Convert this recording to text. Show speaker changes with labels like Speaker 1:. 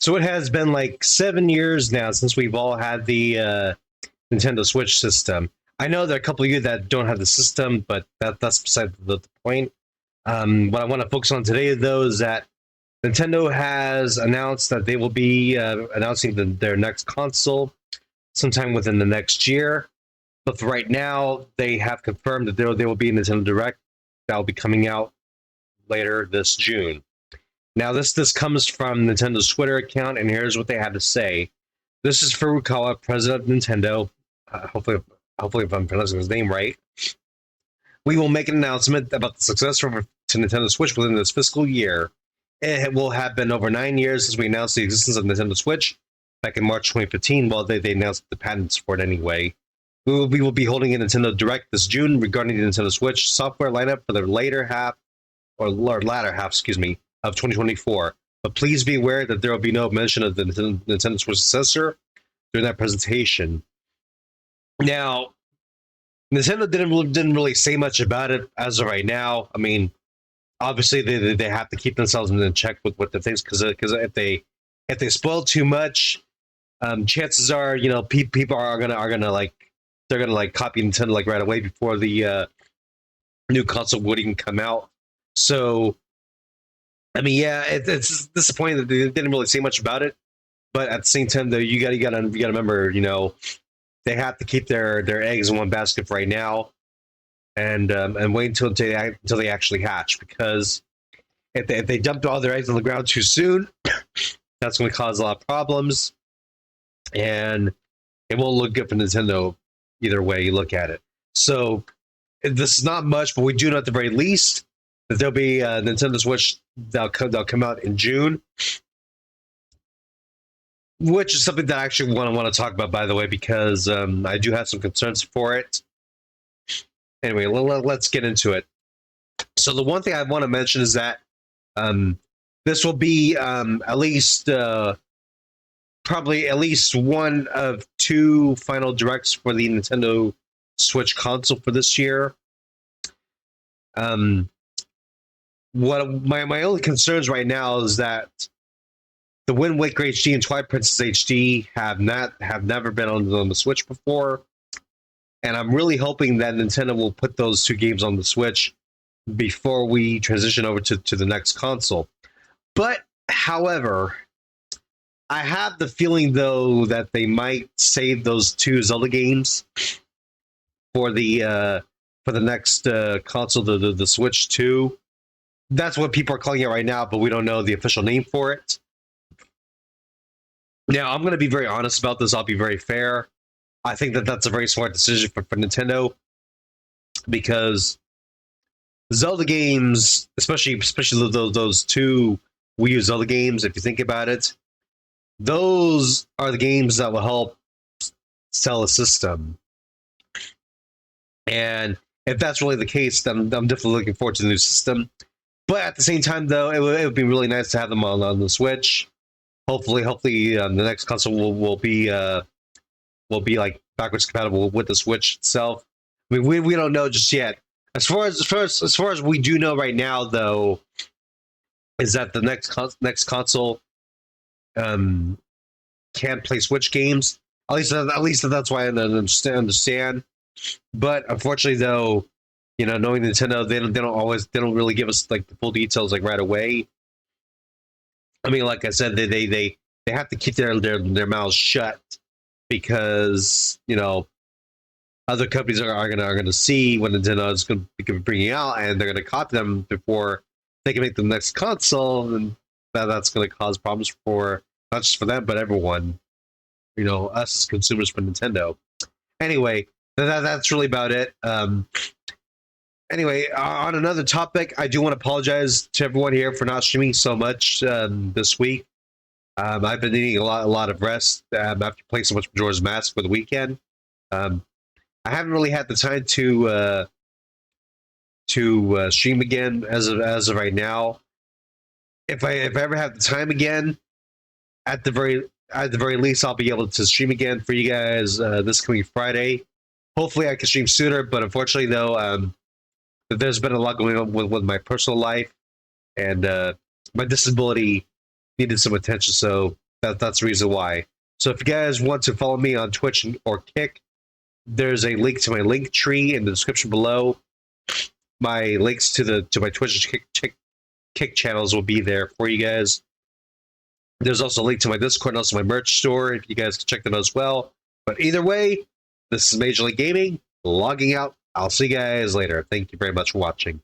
Speaker 1: So it has been like 7 years now since we've all had the Nintendo Switch system. I know there are a couple of you that don't have the system, but that's beside the point. What I want to focus on today, though, is that Nintendo has announced that they will be announcing their next console sometime within the next year. But for right now, they have confirmed that there will be a Nintendo Direct that will be coming out later this June. Now, this comes from Nintendo's Twitter account, and here's what they had to say. This is Furukawa, president of Nintendo. Hopefully, if I'm pronouncing his name right. We will make an announcement about the successor to Nintendo Switch within this fiscal year. It will have been over 9 years since we announced the existence of Nintendo Switch back in March 2015. Well, they announced the patents for it anyway. We will be holding a Nintendo Direct this June regarding the Nintendo Switch software lineup for the latter half, excuse me, of 2024. But please be aware that there will be no mention of the Nintendo Switch successor during that presentation. Now, Nintendo didn't really say much about it as of right now. I mean, obviously they have to keep themselves in check with the things because if they spoil too much, chances are people are gonna like they're gonna like copy Nintendo like right away before the new console would even come out. So, I mean, yeah, it's disappointing that they didn't really say much about it. But at the same time, though, you gotta remember, they have to keep their eggs in one basket for right now, and wait until they actually hatch. Because if they dumped all their eggs on the ground too soon, that's going to cause a lot of problems, and it won't look good for Nintendo either way you look at it. So this is not much, but we do know at the very least that there'll be a Nintendo Switch that'll come out in June. Which is something that I actually want to talk about, by the way, because I do have some concerns for it. Anyway, let's get into it. So the one thing I want to mention is that this will be probably at least one of two final directs for the Nintendo Switch console for this year. What my only concerns right now is that the Wind Waker HD and Twilight Princess HD have never been on the Switch before, and I'm really hoping that Nintendo will put those two games on the Switch before we transition over to the next console. But, however, I have the feeling though that they might save those two Zelda games for the next console, the Switch 2. That's what people are calling it right now, but we don't know the official name for it. Now, I'm going to be very honest about this. I'll be very fair. I think that that's a very smart decision for Nintendo, because Zelda games, especially those two Wii U Zelda games, if you think about it, those are the games that will help sell a system. And if that's really the case, then I'm definitely looking forward to the new system. But at the same time, though, it would be really nice to have them on the Switch. Hopefully, the next console will be like backwards compatible with the Switch itself. I mean, we don't know just yet. As far as we do know right now, though, is that the next console can't play Switch games. At least that's why I understand. But unfortunately, though, knowing Nintendo, they don't really give us like the full details like right away. I mean, like I said, they have to keep their mouths shut, because other companies are gonna see what Nintendo is going to be bringing out, and they're gonna copy them before they can make the next console, and that's going to cause problems for not just for them but everyone. Us as consumers for Nintendo. Anyway, that's really about it. Anyway, on another topic, I do want to apologize to everyone here for not streaming so much this week. I've been needing a lot of rest after playing so much Majora's Mask for the weekend. I haven't really had the time to stream again as of right now. If I ever have the time again, at the very least, I'll be able to stream again for you guys this coming Friday. Hopefully, I can stream sooner, but unfortunately, though, there's been a lot going on with my personal life, and my disability needed some attention, so That's the reason why. So if you guys want to follow me on Twitch or Kick, there's a link to my link tree in the description below. My links to my Twitch and Kick channels will be there for you guys. There's also a link to my Discord and also my merch store if you guys can check them out as well. But either way, this is Major League Gaming, logging out. I'll see you guys later. Thank you very much for watching.